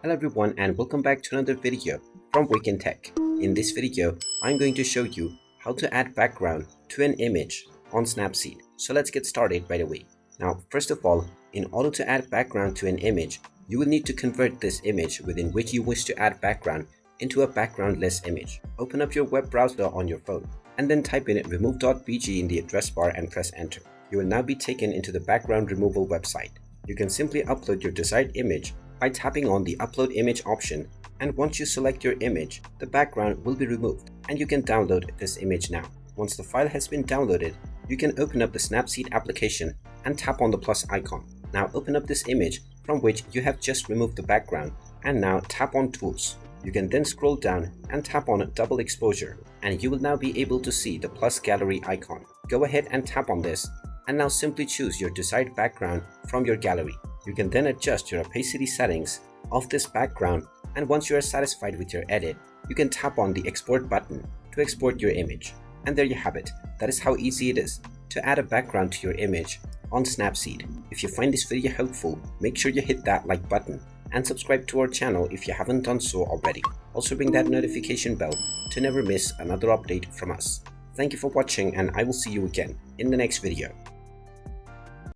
Hello everyone and welcome back to another video from Wake&Tech. In this video, I'm going to show you how to add background to an image on Snapseed. So let's get started right away. Now, first of all, in order to add background to an image, you will need to convert this image within which you wish to add background into a backgroundless image. Open up your web browser on your phone and then type in remove.bg in the address bar and press enter. You will now be taken into the background removal website. You can simply upload your desired image by tapping on the upload image option, and once you select your image, the background will be removed and you can download this image now. Once the file has been downloaded, you can open up the Snapseed application and tap on the plus icon. Now open up this image from which you have just removed the background and now tap on Tools. You can then scroll down and tap on Double Exposure and you will now be able to see the plus gallery icon. Go ahead and tap on this and now simply choose your desired background from your gallery. You can then adjust your opacity settings of this background, and once you are satisfied with your edit, you can tap on the export button to export your image. And there you have it. That is how easy it is to add a background to your image on Snapseed. If you find this video helpful, make sure you hit that like button and subscribe to our channel if you haven't done so already. Also ring that notification bell to never miss another update from us. Thank you for watching and I will see you again in the next video.